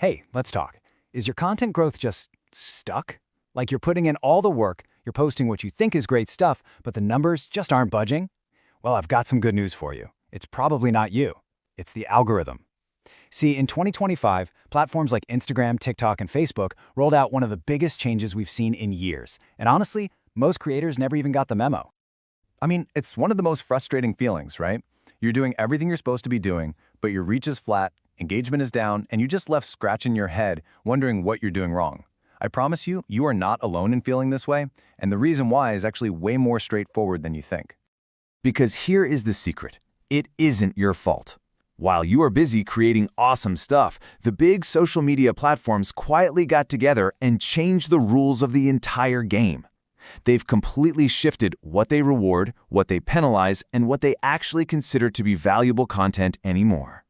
Hey, let's talk. Is your content growth just stuck? Like you're putting in all the work, you're posting what you think is great stuff, but the numbers just aren't budging? Well, I've got some good news for you. It's probably not you. It's the algorithm. See, in 2025, platforms like Instagram, TikTok, and Facebook rolled out one of the biggest changes we've seen in years. And honestly, most creators never even got the memo. I mean, it's one of the most frustrating feelings, right? You're doing everything you're supposed to be doing, but your reach is flat, engagement is down, and you just left scratching your head, wondering what you're doing wrong. I promise you, you are not alone in feeling this way, and the reason why is actually way more straightforward than you think. Because here is the secret. It isn't your fault. While you are busy creating awesome stuff, the big social media platforms quietly got together and changed the rules of the entire game. They've completely shifted what they reward, what they penalize, and what they actually consider to be valuable content anymore.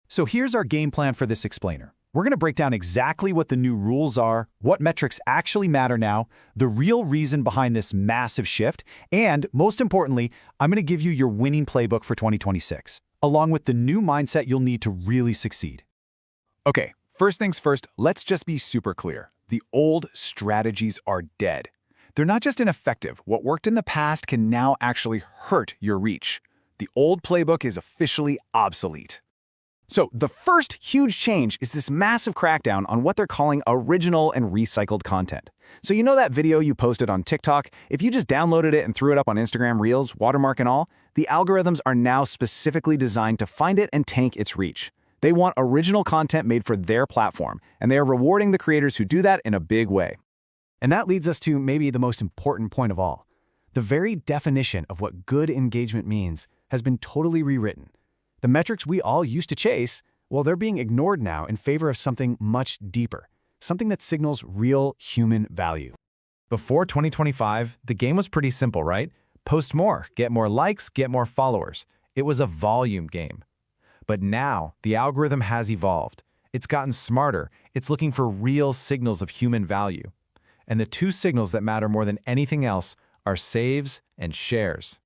So here's our game plan for this explainer. We're going to break down exactly what the new rules are, what metrics actually matter now, the real reason behind this massive shift, and most importantly, I'm going to give you your winning playbook for 2026, along with the new mindset you'll need to really succeed. Okay, first things first, let's just be super clear. The old strategies are dead. They're not just ineffective. What worked in the past can now actually hurt your reach. The old playbook is officially obsolete. So the first huge change is this massive crackdown on what they're calling original and recycled content. So you know that video you posted on TikTok? If you just downloaded it and threw it up on Instagram Reels, watermark and all, the algorithms are now specifically designed to find it and tank its reach. They want original content made for their platform, and they are rewarding the creators who do that in a big way. And that leads us to maybe the most important point of all. The very definition of what good engagement means has been totally rewritten. The metrics we all used to chase, well, they're being ignored now in favor of something much deeper, something that signals real human value. Before 2025, the game was pretty simple, right? Post more, get more likes, get more followers. It was a volume game. But now, the algorithm has evolved. It's gotten smarter. It's looking for real signals of human value. And the two signals that matter more than anything else are saves and shares.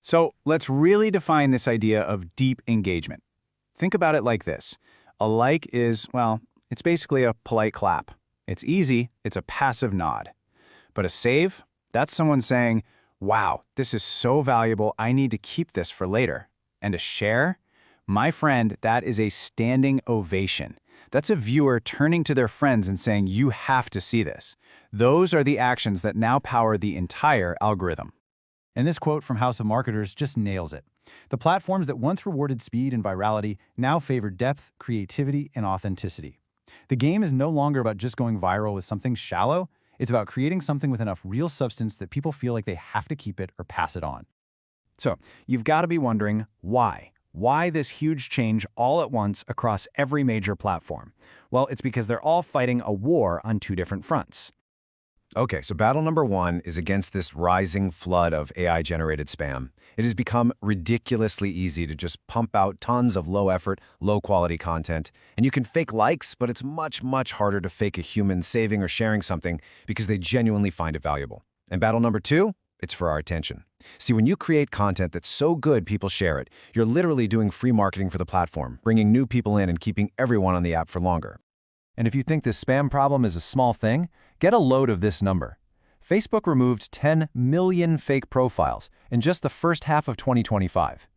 So let's really define this idea of deep engagement. Think about it like this. A like is, well, it's basically a polite clap. It's easy, it's a passive nod. But a save, that's someone saying, wow, this is so valuable, I need to keep this for later. And a share? My friend, that is a standing ovation. That's a viewer turning to their friends and saying, you have to see this. Those are the actions that now power the entire algorithm. And this quote from House of Marketers just nails it. The platforms that once rewarded speed and virality now favor depth, creativity, and authenticity. The game is no longer about just going viral with something shallow. It's about creating something with enough real substance that people feel like they have to keep it or pass it on. So you've got to be wondering why. Why this huge change all at once across every major platform? Well, it's because they're all fighting a war on two different fronts. Okay, so battle number one is against this rising flood of AI-generated spam. It has become ridiculously easy to just pump out tons of low-effort, low-quality content. And you can fake likes, but it's much, much harder to fake a human saving or sharing something because they genuinely find it valuable. And battle number two? It's for our attention. See, when you create content that's so good people share it, you're literally doing free marketing for the platform, bringing new people in and keeping everyone on the app for longer. And if you think this spam problem is a small thing, get a load of this number. Facebook removed 10 million fake profiles in just the first half of 2025.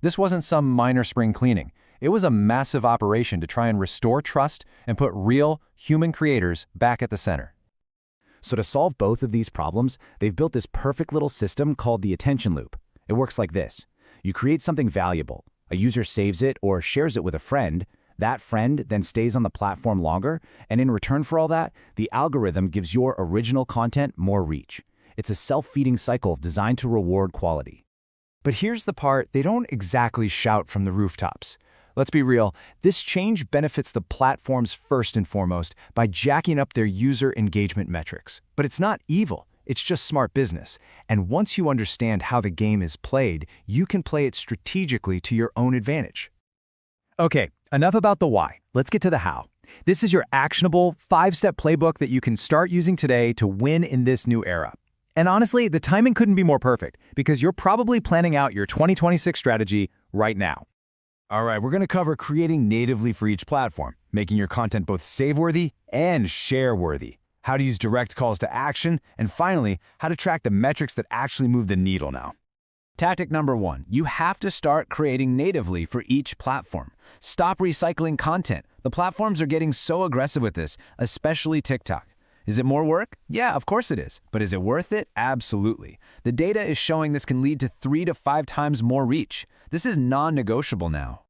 This wasn't some minor spring cleaning. It was a massive operation to try and restore trust and put real, human creators back at the center. So to solve both of these problems, they've built this perfect little system called the attention loop. It works like this. You create something valuable. A user saves it or shares it with a friend. That friend then stays on the platform longer, and in return for all that, the algorithm gives your original content more reach. It's a self-feeding cycle designed to reward quality. But here's the part they don't exactly shout from the rooftops. Let's be real, this change benefits the platforms first and foremost by jacking up their user engagement metrics. But it's not evil, it's just smart business. And once you understand how the game is played, you can play it strategically to your own advantage. Okay, enough about the why. Let's get to the how. This is your actionable 5-step playbook that you can start using today to win in this new era. And honestly, the timing couldn't be more perfect because you're probably planning out your 2026 strategy right now. All right, we're going to cover creating natively for each platform, making your content both save-worthy and share-worthy, how to use direct calls to action, and finally, how to track the metrics that actually move the needle now. Tactic number 1, you have to start creating natively for each platform. Stop recycling content. The platforms are getting so aggressive with this, especially TikTok. Is it more work? Yeah, of course it is. But is it worth it? Absolutely. The data is showing this can lead to 3 to 5 times more reach. This is non-negotiable now.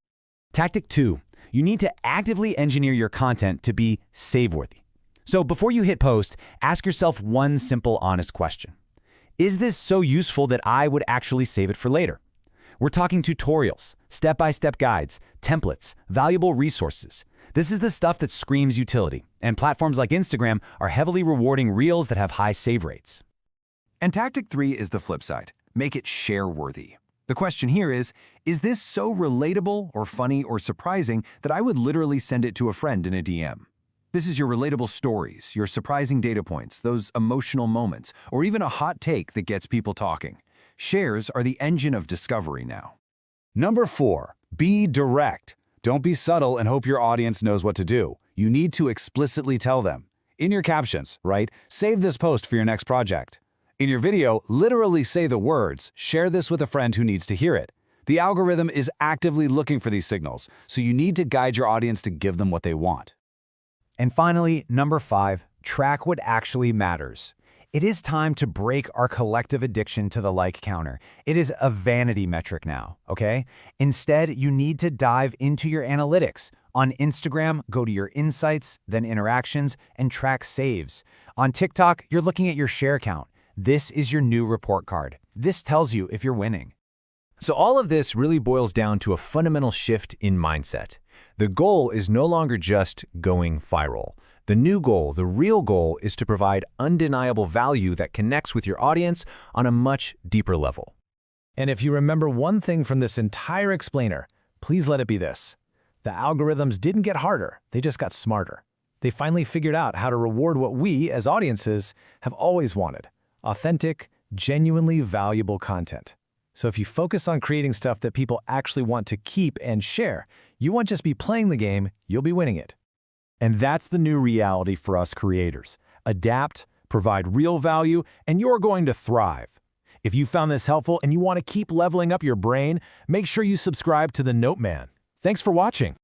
Tactic 2, you need to actively engineer your content to be save-worthy. So before you hit post, ask yourself one simple, honest question. Is this so useful that I would actually save it for later? We're talking tutorials, step-by-step guides, templates, valuable resources. This is the stuff that screams utility, and platforms like Instagram are heavily rewarding reels that have high save rates. And tactic 3 is the flip side. Make it share-worthy. The question here is this so relatable or funny or surprising that I would literally send it to a friend in a DM? This is your relatable stories, your surprising data points, those emotional moments, or even a hot take that gets people talking. Shares are the engine of discovery now. Number 4, be direct. Don't be subtle and hope your audience knows what to do. You need to explicitly tell them. In your captions, write, "Save this post for your next project." In your video, literally say the words, "Share this with a friend who needs to hear it." The algorithm is actively looking for these signals, so you need to guide your audience to give them what they want. And finally, number 5, track what actually matters. It is time to break our collective addiction to the like counter. It is a vanity metric now, okay? Instead, you need to dive into your analytics. On Instagram, go to your insights, then interactions, and track saves. On TikTok, you're looking at your share count. This is your new report card. This tells you if you're winning. So all of this really boils down to a fundamental shift in mindset. The goal is no longer just going viral. The new goal, the real goal, is to provide undeniable value that connects with your audience on a much deeper level. And if you remember one thing from this entire explainer, please let it be this. The algorithms didn't get harder, they just got smarter. They finally figured out how to reward what we, as audiences, have always wanted: authentic, genuinely valuable content. So if you focus on creating stuff that people actually want to keep and share, you won't just be playing the game, you'll be winning it. And that's the new reality for us creators. Adapt, provide real value, and you're going to thrive. If you found this helpful and you want to keep leveling up your brain, make sure you subscribe to the NoteMan. Thanks for watching.